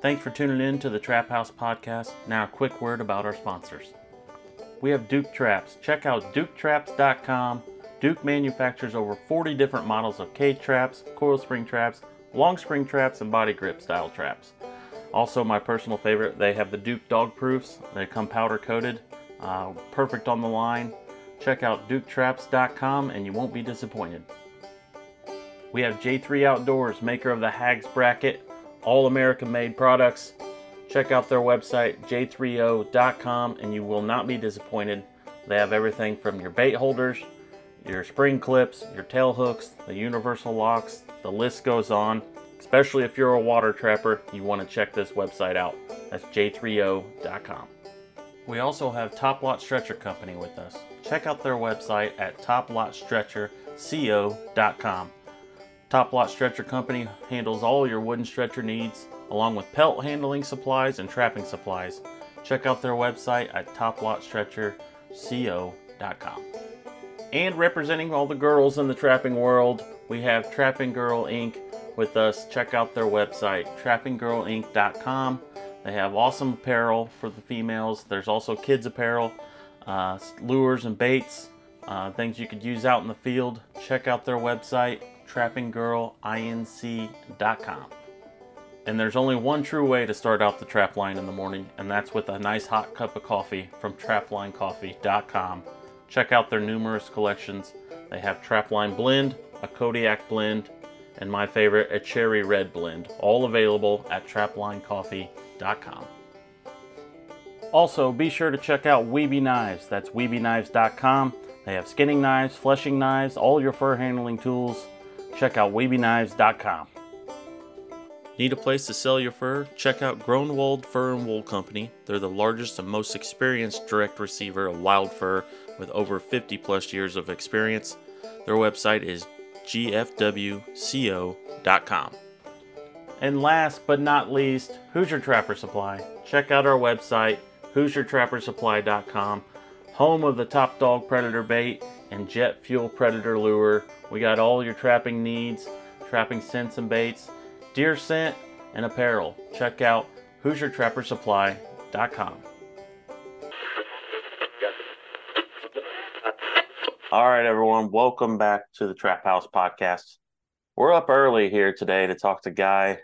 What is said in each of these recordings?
Thanks for tuning in to the Trap House Podcast. Now a quick word about our sponsors. We have Duke Traps. Check out duketraps.com. Duke manufactures over 40 different models of cage traps, coil spring traps, long spring traps, and body grip style traps. Also, my personal favorite, they have the Duke dog proofs. They come powder coated, perfect on the line. Check out duketraps.com and you won't be disappointed. We have J3 Outdoors, maker of the Hags Bracket, all American made products. Check out their website, j3o.com, and you will not be disappointed. They have everything from your bait holders, your spring clips, your tail hooks, the universal locks, the list goes on. Especially if you're a water trapper, you want to check this website out. That's j3o.com. We also have Top Lot Stretcher Company with us. Check out their website at toplotstretcherco.com. Top Lot Stretcher Company handles all your wooden stretcher needs, along with pelt handling supplies and trapping supplies. Check out their website at toplotstretcherco.com. And representing all the girls in the trapping world, we have Trapping Girl Inc. with us. Check out their website, trappinggirlinc.com. They have awesome apparel for the females. There's also kids apparel, lures and baits, things you could use out in the field. Check out their website, trappinggirlinc.com. And there's only one true way to start out the trap line in the morning, and that's with a nice hot cup of coffee from traplinecoffee.com. Check out their numerous collections. They have Trapline Blend, a Kodiak Blend, and my favorite, a Cherry Red Blend, all available at traplinecoffee.com. Also, be sure to check out Weeby Knives. That's weebyknives.com. They have skinning knives, fleshing knives, all your fur handling tools. Check out weebyknives.com. Need a place to sell your fur? Check out Groenewold Fur and Wool Company. They're the largest and most experienced direct receiver of wild fur with over 50 plus years of experience. Their website is gfwco.com. And last but not least, Hoosier Trapper Supply. Check out our website, HoosierTrapperSupply.com, home of the Top Dog Predator Bait and Jet Fuel Predator Lure. We got all your trapping needs, trapping scents and baits, deer scent, and apparel. Check out HoosierTrapperSupply.com. All right, everyone, welcome back to the Trap House Podcast. We're up early here today to talk to Guy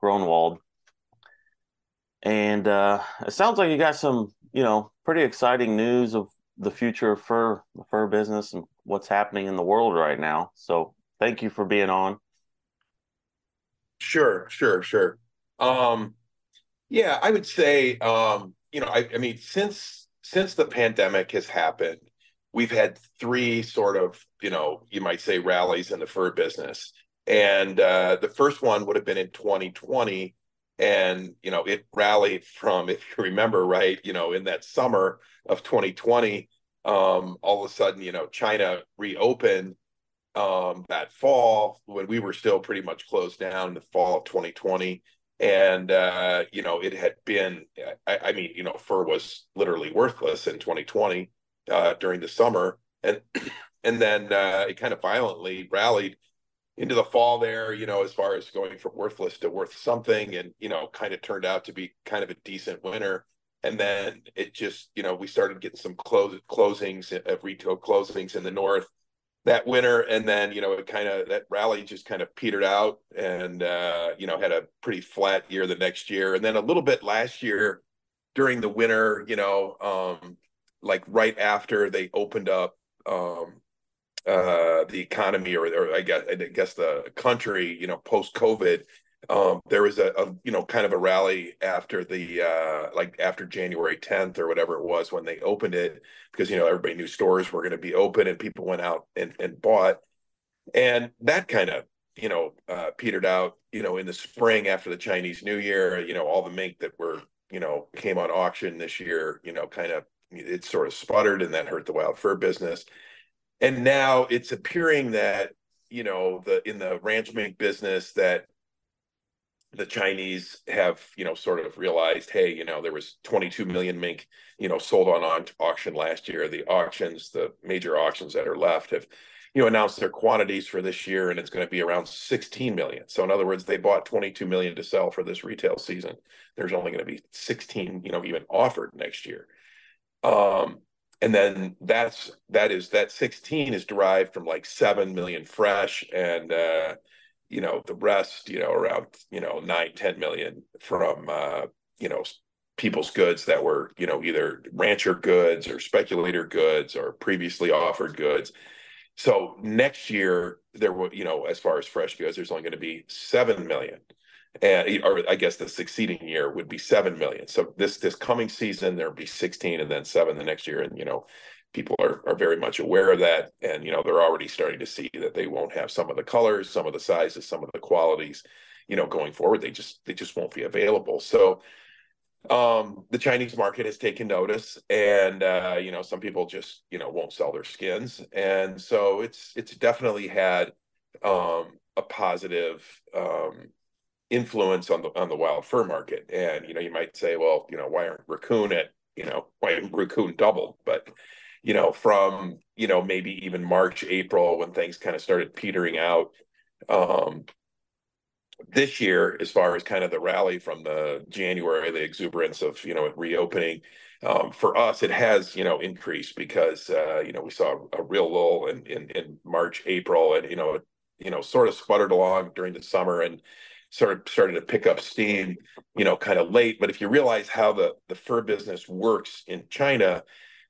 Groenewold. And it sounds like you got some, pretty exciting news of the future of the fur business and what's happening in the world right now. So thank you for being on. Sure. Yeah, I would say, I mean, since the pandemic has happened, we've had three sort of, you might say rallies in the fur business. And the first one would have been in 2020. And, it rallied from, if you remember, right, in that summer of 2020, all of a sudden, China reopened that fall when we were still pretty much closed down in the fall of 2020. And, it had been, I mean, fur was literally worthless in 2020 during the summer. And, and then it kind of violently rallied into the fall there, as far as going from worthless to worth something, and, kind of turned out to be kind of a decent winter. And then it just, we started getting some closings of retail closings in the north that winter. And then, that rally just kind of petered out and, had a pretty flat year the next year. And then a little bit last year during the winter, like right after they opened up, the economy, or I guess the country, post COVID, there was a kind of a rally after the after January 10th or whatever it was when they opened it, because everybody knew stores were going to be open and people went out and bought, and that kind of petered out in the spring after the Chinese New Year. All the mink that were came on auction this year, kind of it sort of sputtered, and that hurt the wild fur business. And now it's appearing that, in the ranch mink business, that the Chinese have, sort of realized, hey, there was 22 million mink, sold on auction last year. The major auctions that are left have announced their quantities for this year, and it's going to be around 16 million. So in other words, they bought 22 million to sell for this retail season. There's only going to be 16, even offered next year. And then that 16 is derived from like 7 million fresh, and the rest, around 9-10 million from people's goods that were either rancher goods or speculator goods or previously offered goods. So next year there will, as far as fresh goods, there's only going to be 7 million. Or I guess the succeeding year would be 7 million. So this coming season there'll be 16 and then 7 the next year. And people are very much aware of that, and they're already starting to see that they won't have some of the colors, some of the sizes, some of the qualities, going forward. They just won't be available. So the Chinese market has taken notice, and some people just won't sell their skins, and so it's definitely had a positive influence on the wild fur market. And you might say, well, why aren't raccoon doubled? But from maybe even March, April, when things kind of started petering out, this year, as far as kind of the rally from the January, the exuberance of reopening, for us it has increased, because we saw a real lull in March, April, and sort of sputtered along during the summer and sort of started to pick up steam kind of late. But if you realize how the fur business works in China,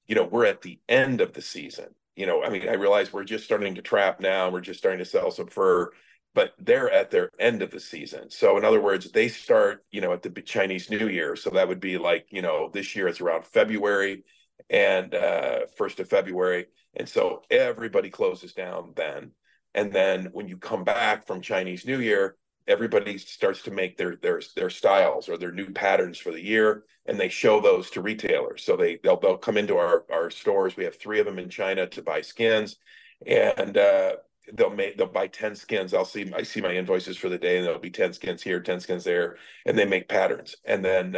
we're at the end of the season. I realize we're just starting to trap now, we're just starting to sell some fur, but they're at their end of the season. So in other words, they start, at the Chinese New Year. So that would be like, this year it's around February, and 1st of February. And so everybody closes down then. And then when you come back from Chinese New Year, everybody starts to make their styles or their new patterns for the year, and they show those to retailers. So they'll come into our stores. We have 3 of them in China to buy skins, and they'll buy 10 skins. I see my invoices for the day, and there'll be 10 skins here, 10 skins there, and they make patterns. And then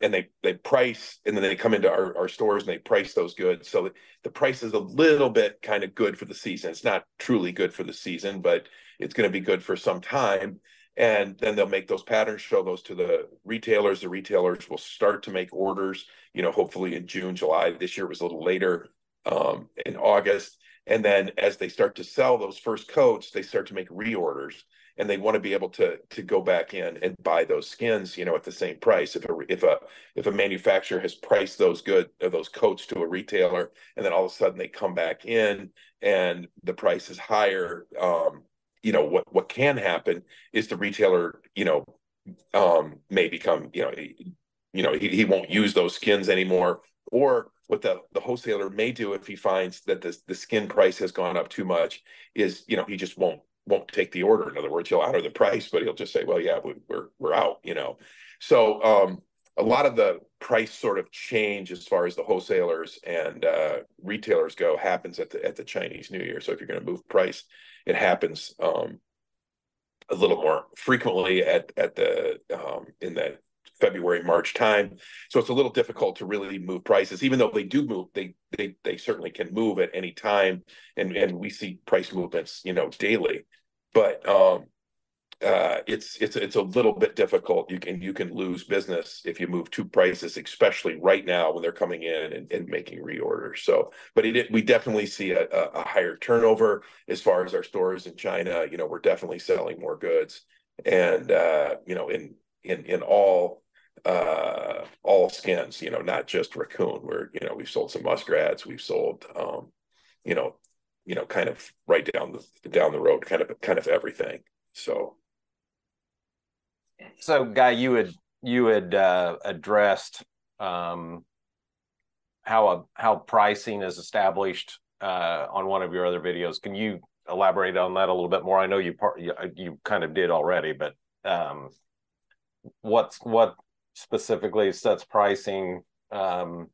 they price, and then they come into our stores and they price those goods. So the price is a little bit kind of good for the season. It's not truly good for the season, but it's going to be good for some time. And then they'll make those patterns, show those to the retailers. The retailers will start to make orders, hopefully in June, July. This year was a little later, in August. And then as they start to sell those first coats, they start to make reorders, and they want to be able to go back in and buy those skins, at the same price. If a manufacturer has priced those coats to a retailer, and then all of a sudden they come back in and the price is higher, what can happen is the retailer, may become, he won't use those skins anymore. Or what the wholesaler may do, if he finds that the skin price has gone up too much, is he just won't take the order. In other words, he'll honor the price, but he'll just say, well, yeah, we're out. So a lot of the price sort of change as far as the wholesalers and retailers go happens at the Chinese New Year. So if you're going to move price, it happens a little more frequently in that February, March time. So it's a little difficult to really move prices, even though they do move. They certainly can move at any time, and we see price movements, daily. But it's a little bit difficult. You can lose business if you move 2 prices, especially right now when they're coming in and making reorders. So, but we definitely see a higher turnover as far as our stores in China. We're definitely selling more goods, and in all skins, not just raccoon. We've sold some muskrats, we've sold kind of right down the road, kind of everything. So Guy, you had addressed how pricing is established on one of your other videos. Can you elaborate on that a little bit more? I know you kind of did already, but what specifically sets pricing, and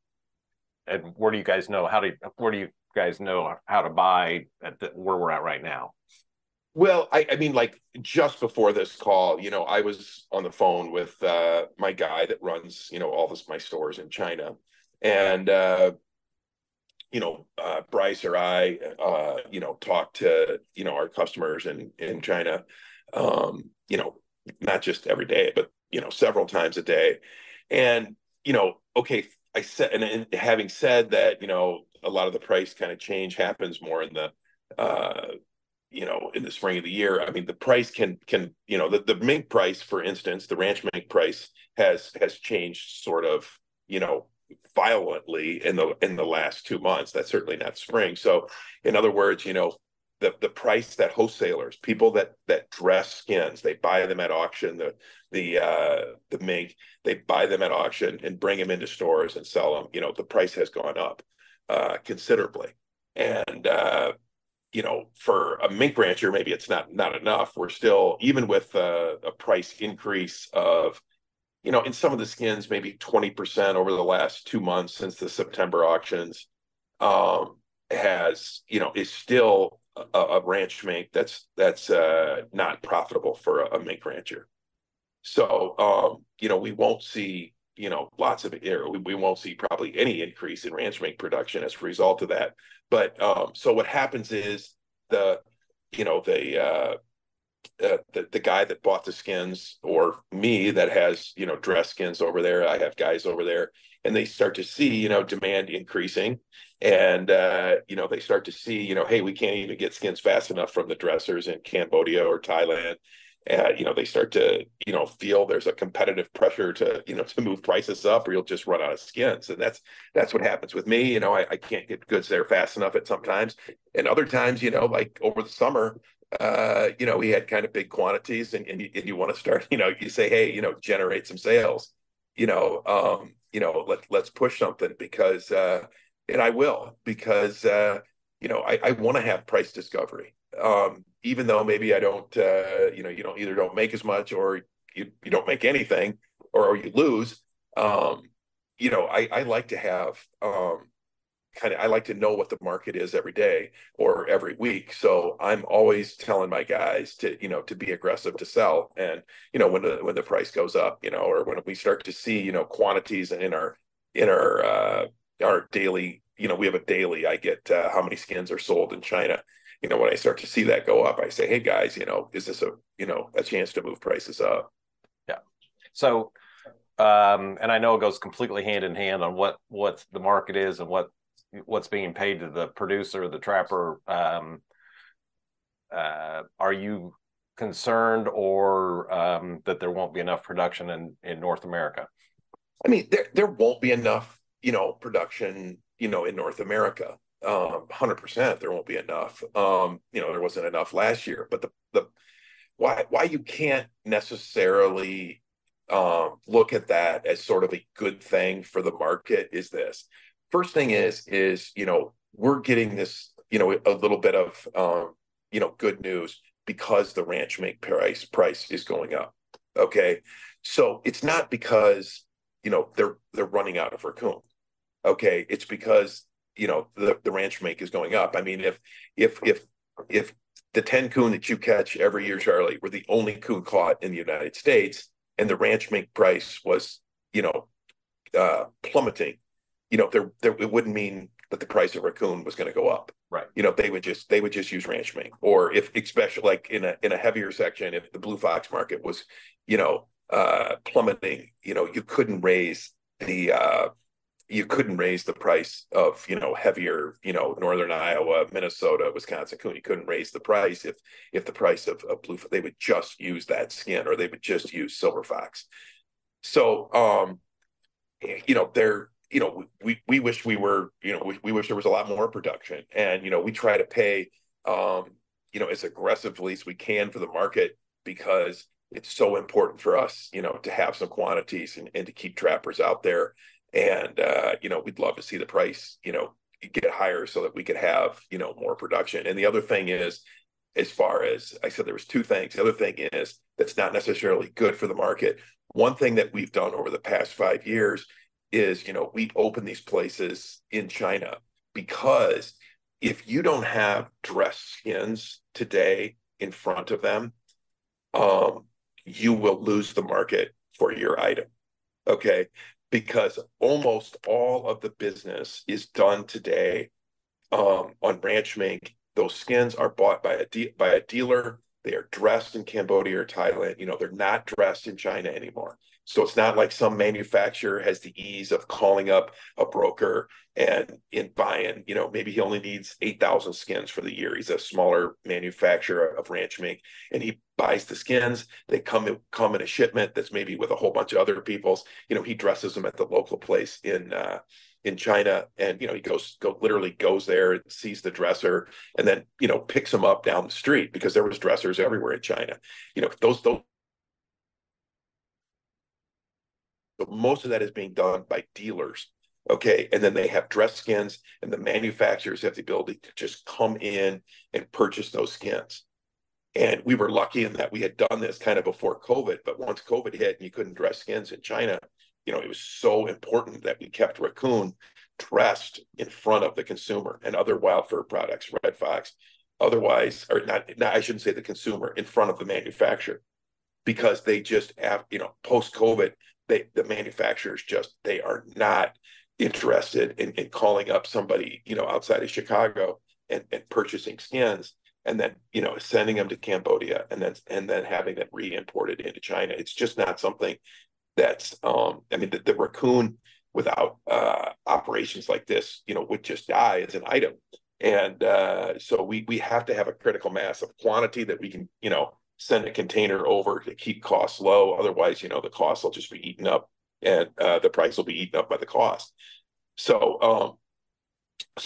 where do you guys know how to buy where we're at right now? Well, I mean, like just before this call, I was on the phone with my guy that runs, all my stores in China. And Bryce or I, talk to, our customers in China, not just every day, but, several times a day. And, okay, I said, and having said that, a lot of the price kind of change happens more in the spring of the year. I mean, the price the mink price, for instance, the ranch mink price has changed sort of, violently in the last 2 months. That's certainly not spring. So in other words, the price that wholesalers, people that dress skins, they buy them at auction, the mink, they buy them at auction and bring them into stores and sell them. The price has gone up considerably. And for a mink rancher, maybe it's not enough. We're still, even with a price increase of, in some of the skins, maybe 20% over the last 2 months since the September auctions, is still a ranch mink that's not profitable for a mink rancher. So, we won't see, we won't see probably any increase in ranch mink production as a result of that. But so what happens is the guy that bought the skins, or me that has, dress skins over there, I have guys over there, and they start to see, demand increasing. And, they start to see, hey, we can't even get skins fast enough from the dressers in Cambodia or Thailand. They start to, feel there's a competitive pressure to move prices up, or you'll just run out of skins. And that's what happens with me. I can't get goods there fast enough at sometimes. And other times, like over the summer, we had kind of big quantities, and you want to start, you say, hey, generate some sales, let's push something, because, and I will, because, I want to have price discovery. Even though maybe I don't, you don't make as much, or you don't make anything, or you lose. I like to have, I like to know what the market is every day or every week. So I'm always telling my guys to be aggressive, to sell. And, when the price goes up, or when we start to see, quantities in our daily, we have a daily, I get how many skins are sold in China. When I start to see that go up, I say, hey guys, is this a chance to move prices up? Yeah. So, and I know it goes completely hand in hand on what the market is and what's being paid to the producer, the trapper. Are you concerned, or that there won't be enough production in North America? I mean, there won't be enough, production, in North America. 100%, there won't be enough. There wasn't enough last year. But the why you can't necessarily look at that as sort of a good thing for the market is this. First thing is we're getting this, a little bit of good news, because the ranch mink price is going up. Okay, so it's not because they're running out of raccoon. Okay, it's because the ranch mink is going up. I mean, if the 10 coon that you catch every year, Charlie, were the only coon caught in the United States, and the ranch mink price was plummeting, it wouldn't mean that the price of raccoon was going to go up. Right. They would just use ranch mink. Or if, especially like in a heavier section, if the blue fox market was plummeting, you couldn't raise the price of heavier northern Iowa, Minnesota, Wisconsin coon. You couldn't raise the price if the price of blue, they would just use that skin, or they would just use silver fox. So we wish we were, we wish there was a lot more production. And we try to pay as aggressively as we can for the market, because it's so important for us to have some quantities and to keep trappers out there. And we'd love to see the price get higher, so that we could have more production. And the other thing is, as far as I said, there was two things. The other thing is, that's not necessarily good for the market. One thing that we've done over the past 5 years is we open these places in China, because if you don't have dress skins today in front of them, you will lose the market for your item. Okay, because almost all of the business is done today on ranch mink, those skins are bought by a dealer. They are dressed in Cambodia or Thailand. They're not dressed in China anymore. So it's not like some manufacturer has the ease of calling up a broker and in buying, maybe he only needs 8,000 skins for the year. He's a smaller manufacturer of ranch mink, and he buys the skins. They come in a shipment that's maybe with a whole bunch of other people's. He dresses them at the local place in China, and he literally goes there and sees the dresser, and then picks them up down the street, because there was dressers everywhere in China. Those most of that is being done by dealers. Okay. And then they have dress skins, and the manufacturers have the ability to just come in and purchase those skins. And we were lucky in that we had done this kind of before COVID, but once COVID hit and you couldn't dress skins in China, it was so important that we kept raccoon dressed in front of the consumer and other wild fur products, red fox, otherwise, or not, I shouldn't say the consumer, in front of the manufacturer, because they just have, post COVID, the manufacturers they are not interested in calling up somebody, outside of Chicago and purchasing skins and then, sending them to Cambodia and then having them re-imported into China. It's just not something that's, the raccoon without operations like this, would just die as an item. And so we have to have a critical mass of quantity that we can, send a container over to keep costs low. Otherwise, the cost will just be eaten up, and the price will be eaten up by the cost. So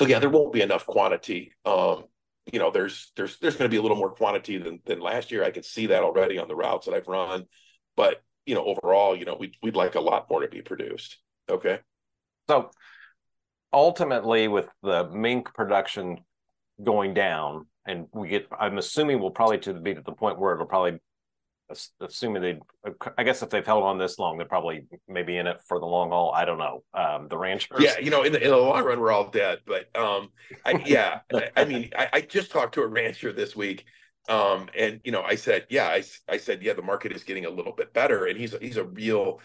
yeah, there won't be enough quantity. There's going to be a little more quantity than last year. I can see that already on the routes that I've run, but overall, we'd like a lot more to be produced. Okay. So ultimately, with the mink production going down, and I'm assuming we'll probably be to the point where it'll probably, assuming I guess if they've held on this long, they're probably maybe in it for the long haul. I don't know. The ranchers. Yeah, in the long run, we're all dead. But I just talked to a rancher this week, and I said, yeah, I said, yeah, the market is getting a little bit better, and he's a real,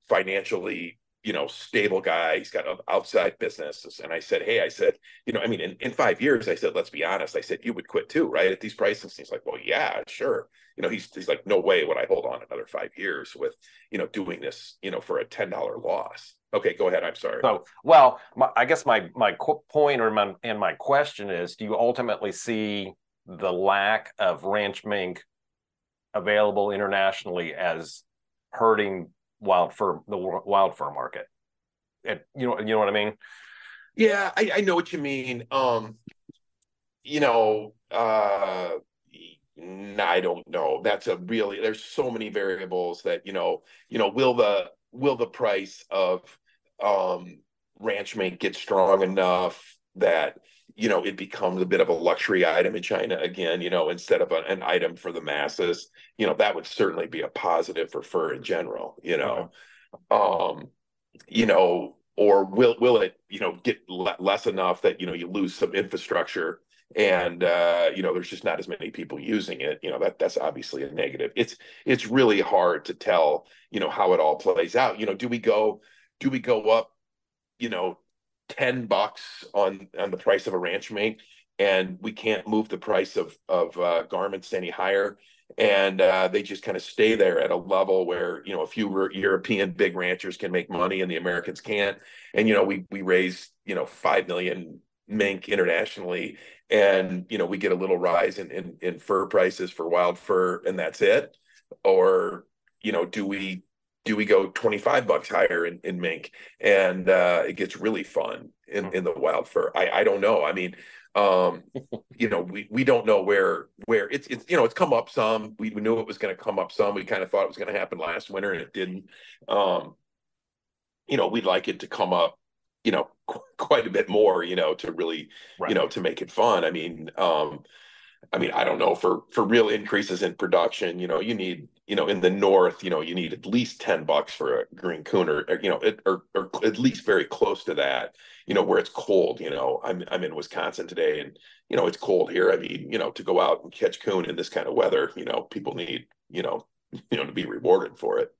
financially, stable guy. He's got an outside business. And I said, hey, in 5 years, I said, let's be honest. I said, you would quit too, right? At these prices. And he's like, well, yeah, sure. He's like, no way would I hold on another 5 years with, doing this, for a $10 loss. Okay, go ahead. I'm sorry. So, well, I guess my point my question is, do you ultimately see the lack of ranch mink available internationally as hurting the wild fur market? You know what I mean? Yeah, I know what you mean. I don't know. There's so many variables that, will the price of ranch mink get strong enough that, it becomes a bit of a luxury item in China again, instead of an item for the masses. That would certainly be a positive for fur in general, or will it, get less enough that, you lose some infrastructure and, there's just not as many people using it. That's obviously a negative. It's really hard to tell, how it all plays out. Do we go up, $10 on the price of a ranch mink, and we can't move the price of garments any higher, and they just kind of stay there at a level where, a few European big ranchers can make money and the Americans can't, and we raise 5 million mink internationally, and we get a little rise in fur prices for wild fur, and that's it? Or do we go $25 higher in mink, and it gets really fun in the wild fur? I don't know. We don't know where it's come up some. We knew it was going to come up some. We kind of thought it was going to happen last winter, and it didn't. We'd like it to come up, quite a bit more, to really, right, to make it fun. I don't know, for real increases in production, you need, in the north, you need at least $10 for a green coon, or at least very close to that, where it's cold. I'm in Wisconsin today, and it's cold here. To go out and catch coon in this kind of weather, people need, to be rewarded for it.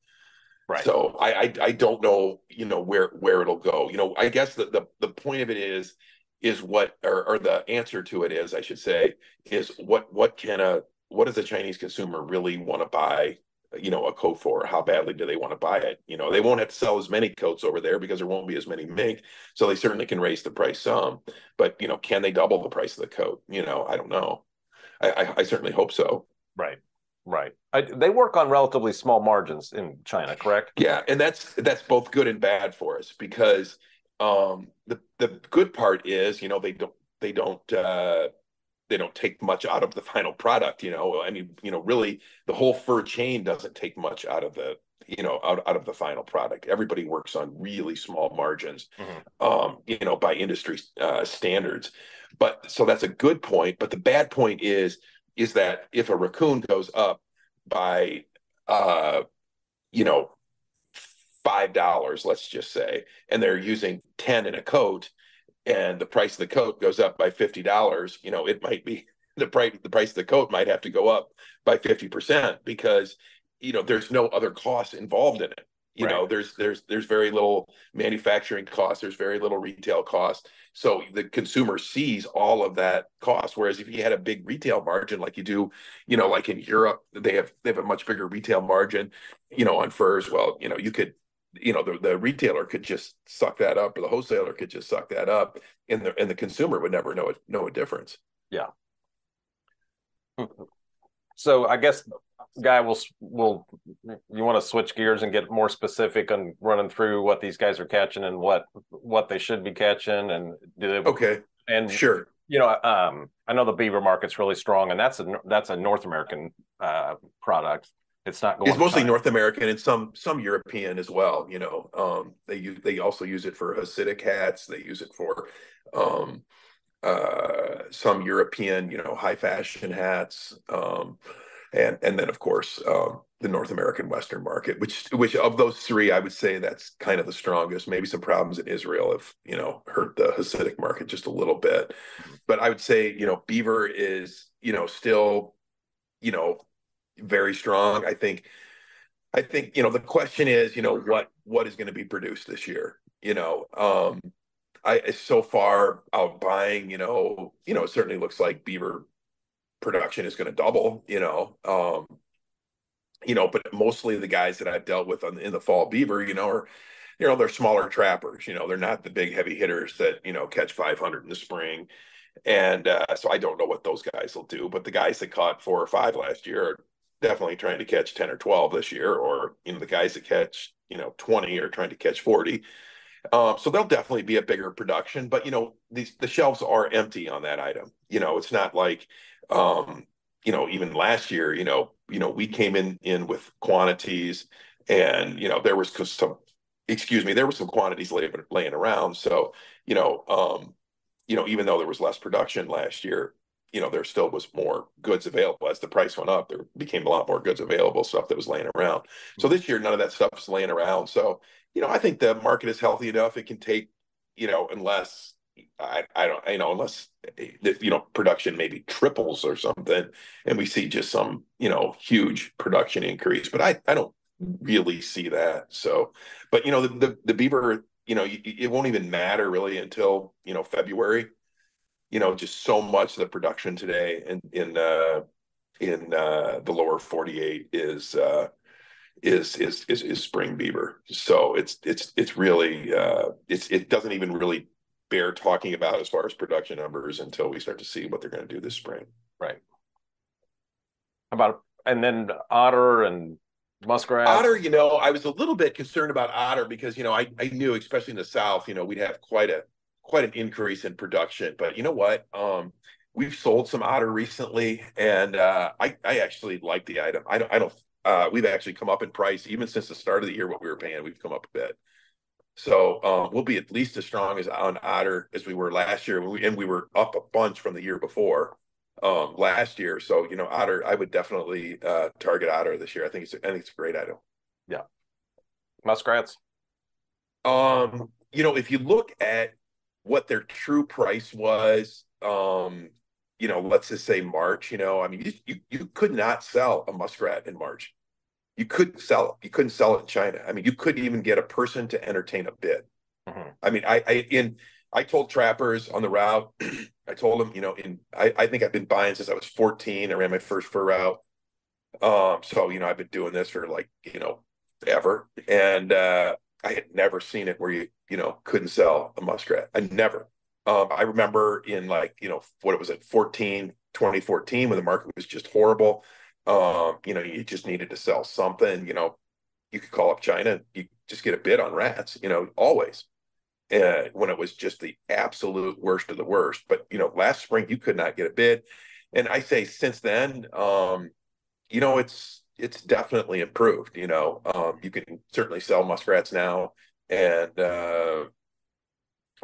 right. So I don't know, where it'll go. I guess the point of it is, is what, or the answer to it is, I should say, is what does the Chinese consumer really want to buy, a coat for? How badly do they want to buy it? They won't have to sell as many coats over there because there won't be as many mink, so they certainly can raise the price some. But can they double the price of the coat? I don't know. I certainly hope so. Right. Right. They work on relatively small margins in China, correct? Yeah, and that's both good and bad for us because the good part is, they don't take much out of the final product. I mean, really, the whole fur chain doesn't take much out of the out of the final product. Everybody works on really small margins, by industry standards. But so that's a good point. But the bad point is that if a raccoon goes up by you know $5, let's just say, and they're using 10 in a coat, and the price of the coat goes up by $50, it might be the price of the coat might have to go up by 50% because there's no other costs involved in it. Right. There's very little manufacturing cost, there's very little retail cost. So the consumer sees all of that cost. Whereas if you had a big retail margin like you do, like in Europe, they have a much bigger retail margin, on furs. Well, you could, the retailer could just suck that up, or the wholesaler could just suck that up, and the consumer would never know a difference. Yeah. So I guess, Guy, will you want to switch gears and get more specific on running through what these guys are catching and what they should be catching, and do they, okay, and sure. I know the beaver market's really strong, and that's a North American product. It's not going. It's mostly North American and some European as well. They also use it for Hasidic hats. They use it for some European, high fashion hats. And then of course the North American Western market, which of those three, I would say that's kind of the strongest. Maybe some problems in Israel have hurt the Hasidic market just a little bit, but I would say beaver is still very strong. I think the question is what is going to be produced this year. I so far out buying, it certainly looks like beaver production is going to double, but mostly the guys that I've dealt with in the fall beaver, are, they're smaller trappers, they're not the big heavy hitters that, catch 500 in the spring. And so I don't know what those guys will do, but the guys that caught 4 or 5 last year are definitely trying to catch 10 or 12 this year, or, the guys that catch, 20 are trying to catch 40. So there'll definitely be a bigger production, but the shelves are empty on that item. It's not like even last year, we came in with quantities, and there was some quantities laying around. So even though there was less production last year, there still was more goods available. As the price went up, there became a lot more goods available, stuff that was laying around. So this year, none of that stuff is laying around. So I think the market is healthy enough. It can take, unless unless production maybe triples or something, and we see just some huge production increase. But I don't really see that. So, but the beaver, it won't even matter really until February. Just so much of the production today in the lower 48 is spring beaver. So it's really it doesn't even really bear talking about as far as production numbers until we start to see what they're going to do this spring. Right. And then otter and muskrat. Otter, I was a little bit concerned about otter because I knew, especially in the South, we'd have quite an increase in production. But you know what? We've sold some otter recently, and I actually like the item. I don't. We've actually come up in price even since the start of the year. What we were paying, we've come up a bit. So we'll be at least as strong as on otter as we were last year, and we were up a bunch from the year before last year. So otter, I would definitely target otter this year. I think it's a great item. Yeah. Muskrats. If you look at what their true price was, let's just say March, I mean, you could not sell a muskrat in March. You couldn't sell it. You couldn't sell it in China. I mean, you couldn't even get a person to entertain a bid. Mm-hmm. I mean, I told trappers on the route, I told them, I think I've been buying since I was 14. I ran my first fur route. So, I've been doing this for like, ever. And I had never seen it where couldn't sell a muskrat. I never. I remember in like, what it was at 2014, when the market was just horrible. You just needed to sell something, you could call up China, you just get a bid on rats, always. When it was just the absolute worst of the worst. But last spring you could not get a bid, and I say since then, it's definitely improved. You can certainly sell muskrats now, and I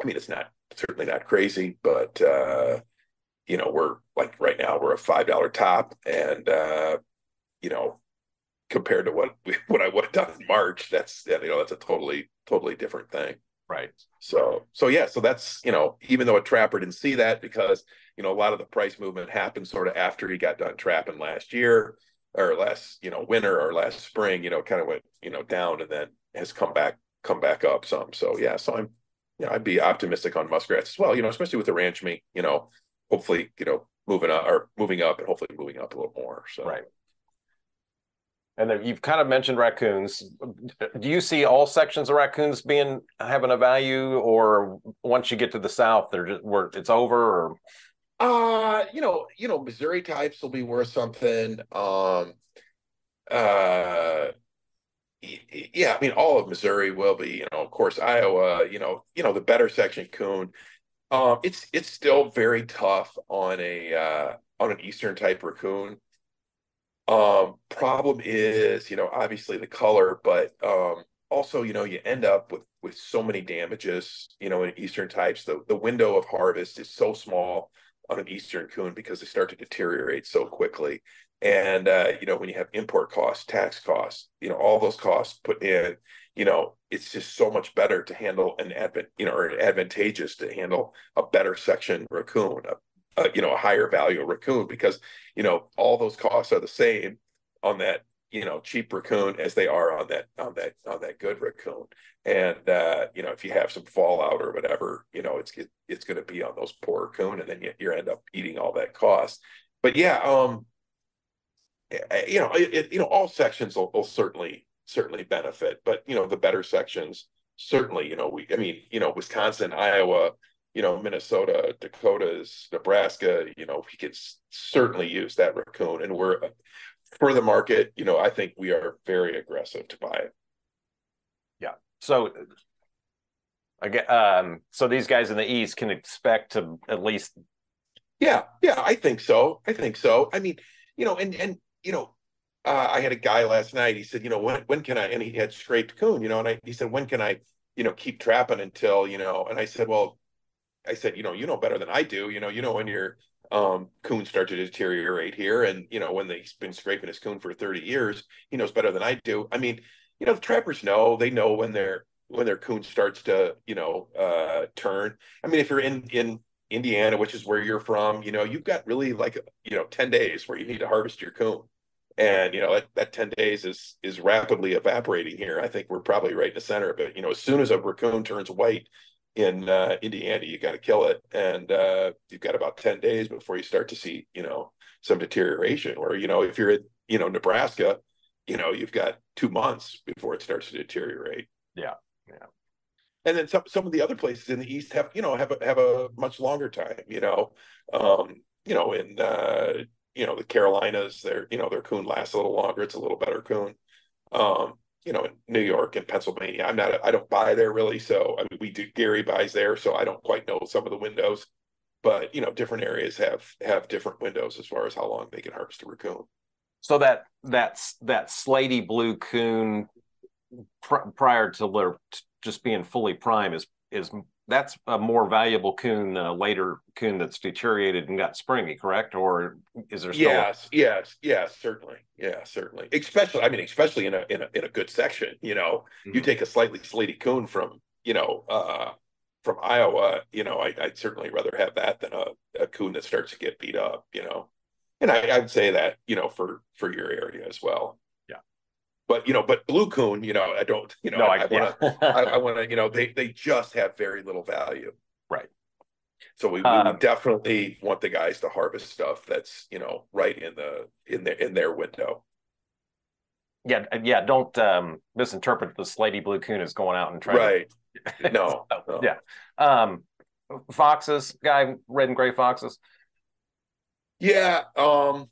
mean it's not certainly not crazy, but we're like right now we're a $5 top, and you know compared to what I would have done in March, that's that's a totally different thing. Right. So yeah, so that's even though a trapper didn't see that because a lot of the price movement happened sort of after he got done trapping last year or last winter or last spring, kind of went down and then has come back up some. So yeah, so I'd be optimistic on muskrats as well, especially with the ranch meat, hopefully moving up and hopefully moving up a little more. So right. And then you've kind of mentioned raccoons. Do you see all sections of raccoons having a value, or once you get to the south, they're just where it's over? Or Missouri types will be worth something. Yeah, I mean, all of Missouri will be. Of course, Iowa. The better section coon. It's still very tough on an eastern type raccoon. Problem is, obviously the color, but also, you end up with so many damages, in eastern types. The window of harvest is so small on an eastern coon because they start to deteriorate so quickly. And when you have import costs, tax costs, all those costs put in, it's just so much better to handle or advantageous to handle a better section raccoon, a higher value raccoon, because all those costs are the same on that cheap raccoon as they are on that good raccoon. And if you have some fallout or whatever, it's going to be on those poor raccoon, and then you end up eating all that cost. But yeah, all sections will certainly benefit, but the better sections certainly, Wisconsin, Iowa, Minnesota, Dakotas, Nebraska, we could certainly use that raccoon. And we're for the market, I think we are very aggressive to buy it. Yeah. So again, so these guys in the East can expect to at least. Yeah, I think so. I mean, I had a guy last night. He said, when can I? And he had scraped coon, and he said, when can I, keep trapping until, and I said, well. I said, better than I do. When your coon start to deteriorate here, and when they've been scraping his coon for 30 years, he knows better than I do. I mean, the trappers they know when their coon starts to turn. I mean, if you're in Indiana, which is where you're from, you've got really like 10 days where you need to harvest your coon, and that 10 days is rapidly evaporating here. I think we're probably right in the center of it. As soon as a raccoon turns white in Indiana, you got to kill it, and you've got about 10 days before you start to see some deterioration. Or if you're in Nebraska, you've got 2 months before it starts to deteriorate. Yeah. And then some of the other places in the East have a much longer time. In the Carolinas, their coon lasts a little longer. It's a little better coon. In New York and Pennsylvania, I don't buy there really. So I mean, Gary buys there, so I don't quite know some of the windows, but different areas have different windows as far as how long they can harvest a raccoon. So that slaty blue coon prior to just being fully prime is that's a more valuable coon than a later coon that's deteriorated and got springy, correct? Or is there still? Yes, certainly. Yeah, certainly. Especially in a good section. You take a slightly slaty coon from Iowa. I'd certainly rather have that than a coon that starts to get beat up. And I'd say that for your area as well. But blue coon, I don't, No, I want to, they just have very little value. Right. So we definitely want the guys to harvest stuff that's, right in their window. Yeah. Don't misinterpret the Slady Blue Coon as going out and trying Right. to. No, So, no. yeah. Foxes, guy, red and gray foxes. Yeah. The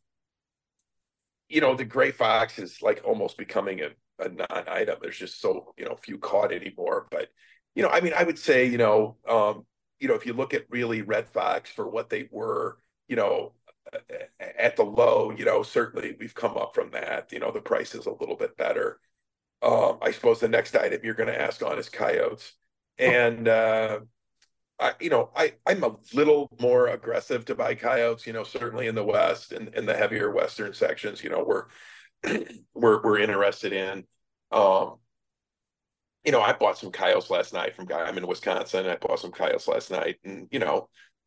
gray fox is like almost becoming a non-item. There's just so, few caught anymore. But, I mean, I would say, if you look at really red fox for what they were, at the low, certainly we've come up from that. The price is a little bit better. I suppose the next item you're going to ask on is coyotes. And I'm a little more aggressive to buy coyotes, certainly in the West and in the heavier Western sections, we're interested in. I bought some coyotes last night from guy. I'm in Wisconsin. I bought some coyotes last night, and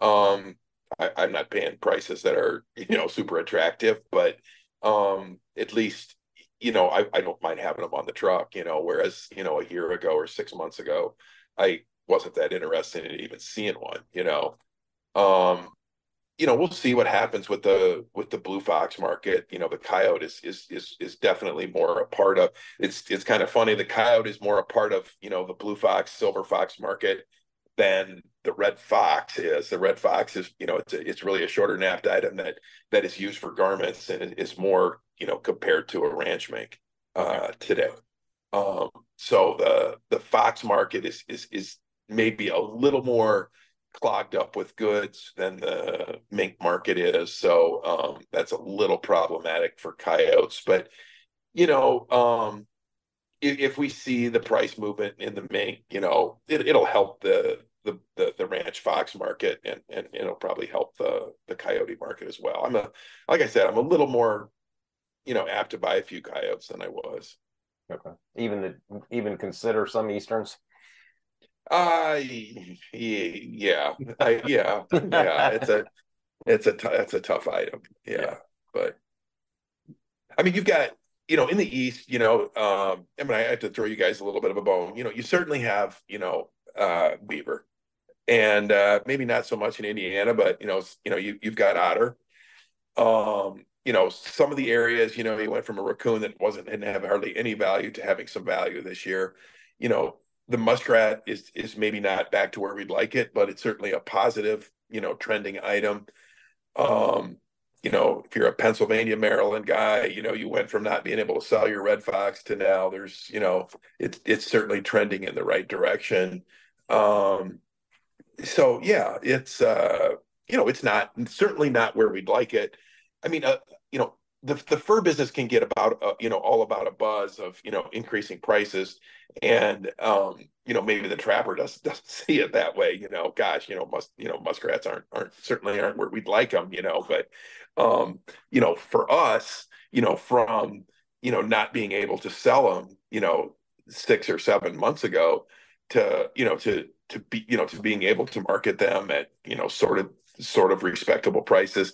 I'm not paying prices that are super attractive, but at least I don't mind having them on the truck. Whereas a year ago or 6 months ago, I wasn't that interested in even seeing one. We'll see what happens with the blue fox market. The coyote is definitely more a part of. It's kind of funny. The coyote is more a part of the blue fox, silver fox market than the red fox is. The red fox is it's really a shorter napped item that is used for garments and is more compared to a ranch mink today. So the fox market is maybe a little more clogged up with goods than the mink market is. So that's a little problematic for coyotes. But if we see the price movement in the mink, it'll help the ranch fox market, and it'll probably help the coyote market as well. Like I said, I'm a little more apt to buy a few coyotes than I was. Okay. Even consider some easterns. Yeah, yeah. It's a tough item. Yeah. But I mean, you've got in the East, I mean, I have to throw you guys a little bit of a bone. You certainly have beaver, and maybe not so much in Indiana, but you've got otter. Some of the areas, you went from a raccoon that didn't have hardly any value to having some value this year. The muskrat is maybe not back to where we'd like it, but it's certainly a positive, trending item. If you're a Pennsylvania, Maryland guy, you went from not being able to sell your red fox to now there's, it's certainly trending in the right direction. So yeah, it's not certainly not where we'd like it. I mean, the fur business can get about all about a buzz of increasing prices, and maybe the trapper doesn't see it that way. Gosh, muskrats aren't where we'd like them. But for us, from not being able to sell them 6 or 7 months ago to being able to market them at sort of respectable prices,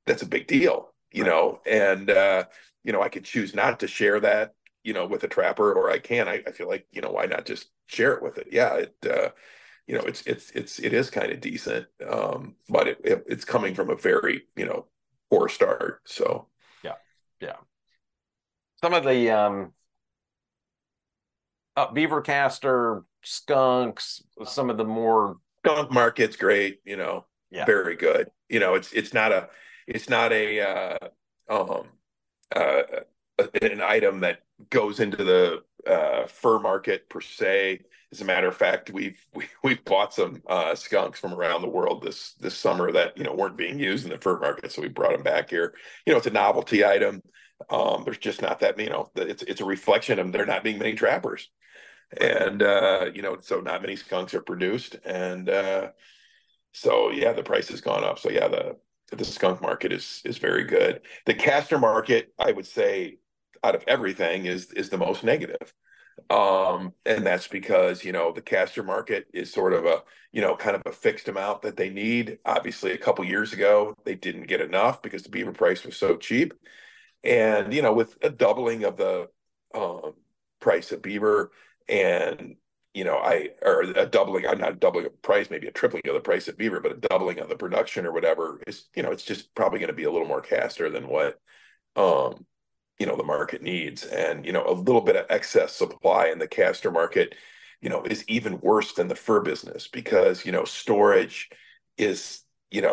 that's a big deal. And I could choose not to share that with a trapper, or I can. I feel like why not just share it with it? Yeah, it is kind of decent, but it's coming from a very poor start. So yeah. Some of the beaver caster, skunks, some of the more skunk market's great. Very good. It's not um uh, an item that goes into the fur market per se. As a matter of fact, we've bought some skunks from around the world this summer that weren't being used in the fur market, so we brought them back here. It's a novelty item. There's just not that it's a reflection of there not being many trappers, and so not many skunks are produced, and so yeah, the price has gone up. So yeah, the skunk market is very good. The caster market, I would say, out of everything, is the most negative. And that's because the caster market is sort of a kind of a fixed amount that they need. Obviously, a couple years ago, they didn't get enough because the beaver price was so cheap. And with a doubling of the price of beaver, and or a doubling, I'm not a doubling of price, maybe a tripling of the price of beaver, but a doubling of the production or whatever is, it's just probably going to be a little more caster than what, um, the market needs. And, a little bit of excess supply in the caster market, is even worse than the fur business because, storage is,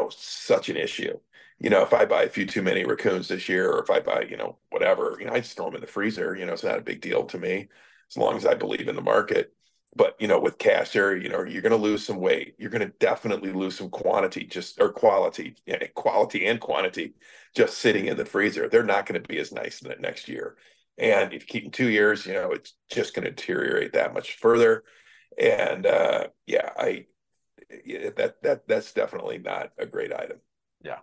such an issue. If I buy a few too many raccoons this year, or if I buy, whatever, I just throw them in the freezer, it's not a big deal to me as long as I believe in the market. But, with caster, you're going to lose some weight. You're going to definitely lose some quantity, or quality, quality and quantity just sitting in the freezer. They're not going to be as nice in the next year. And if you keep them 2 years, it's just going to deteriorate that much further. And that's definitely not a great item. Yeah.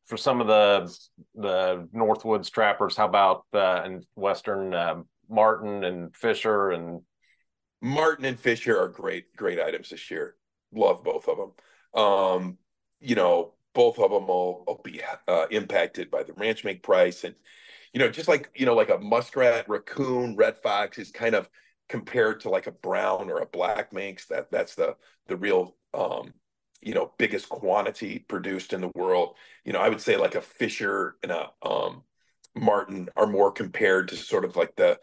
For some of the Northwoods trappers, how about in Western Martin and Fisher and Martin and Fisher are great items this year. Love both of them. Both of them will be impacted by the ranch make price. And, just like a muskrat, raccoon, red fox is kind of compared to like a brown or a black minx. That's the real, biggest quantity produced in the world. I would say like a Fisher and a Martin are more compared to sort of like the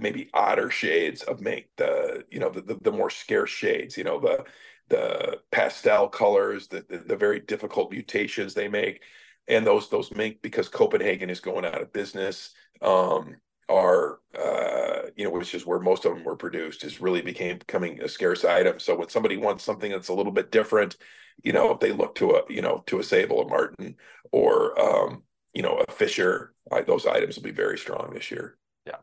maybe odder shades of mink, the more scarce shades, the pastel colors, the very difficult mutations they make. And those mink, because Copenhagen is going out of business, are which is where most of them were produced, is really becoming a scarce item. So when somebody wants something that's a little bit different, they look to a Sable, a Martin, or a Fisher. Those items will be very strong this year. Yeah,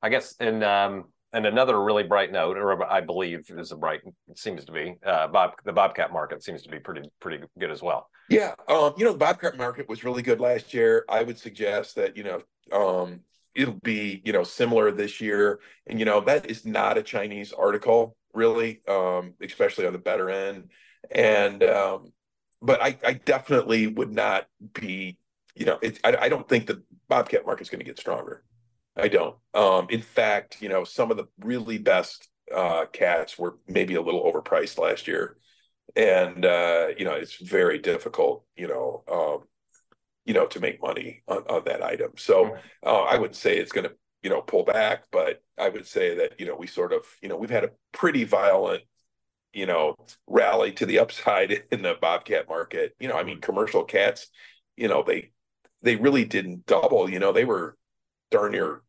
I guess. And another really bright note, or I believe is it seems to be, the Bobcat market seems to be pretty good as well. Yeah, the Bobcat market was really good last year. I would suggest that it'll be similar this year, and that is not a Chinese article really, especially on the better end. And but I definitely would not be, I don't think the Bobcat market is going to get stronger. I don't. In fact, some of the really best cats were maybe a little overpriced last year, and it's very difficult, to make money on that item. So I wouldn't say it's going to, pull back, but I would say that we sort of, we've had a pretty violent, rally to the upside in the Bobcat market. I mean, commercial cats, they really didn't double. They were darn near,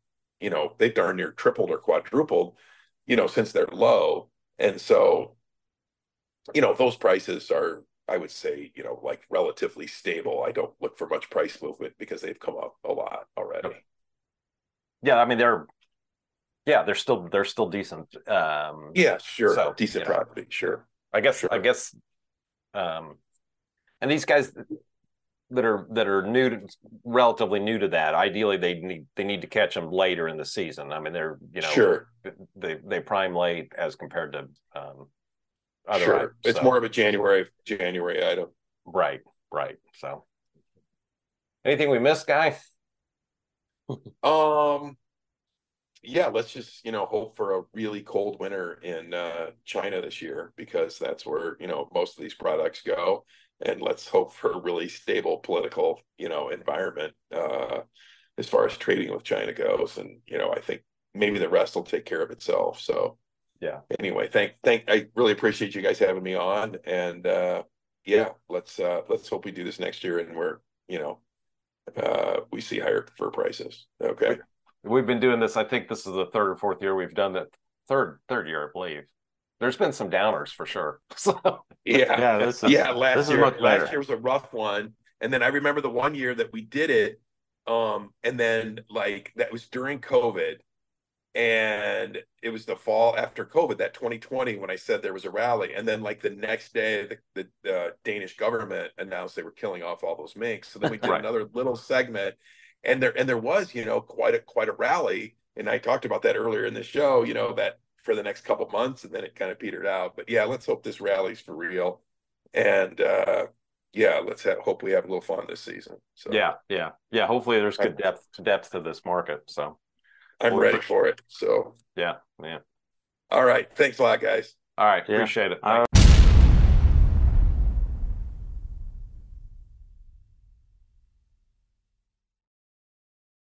they darn near tripled or quadrupled, since they're low. And so, those prices are, I would say, like relatively stable. I don't look for much price movement because they've come up a lot already. Yeah, I mean they're still decent. Yeah, sure. So, decent property, sure. I guess and these guys that are relatively new to that, ideally they need to catch them later in the season. I mean, they're sure, they prime late as compared to other sure items, it's more of a January item. Right. So anything we missed, Guy? Yeah, let's just hope for a really cold winter in China this year, because that's where most of these products go. And let's hope for a really stable political environment as far as trading with China goes. And I think maybe the rest will take care of itself. So yeah, anyway, I really appreciate you guys having me on. And let's hope we do this next year and we're we see higher fur prices. Okay. We've been doing this. I think this is the third or fourth year we've done that. Third year, I believe. There's been some downers for sure. So last year was a rough one. And then I remember the one year that we did it, and then like that was during COVID, and it was the fall after COVID, that 2020, when I said there was a rally. And then like the next day, the Danish government announced they were killing off all those minks. So then we did another little segment, and there was quite a rally. And I talked about that earlier in the show, that for the next couple months, and then it kind of petered out. But yeah, let's hope this rally's for real. And let's hope we have a little fun this season. So yeah. Hopefully there's good depth to this market. So I'm ready for it. So yeah. all right. Thanks a lot, guys. All right. Yeah. Appreciate it. All right.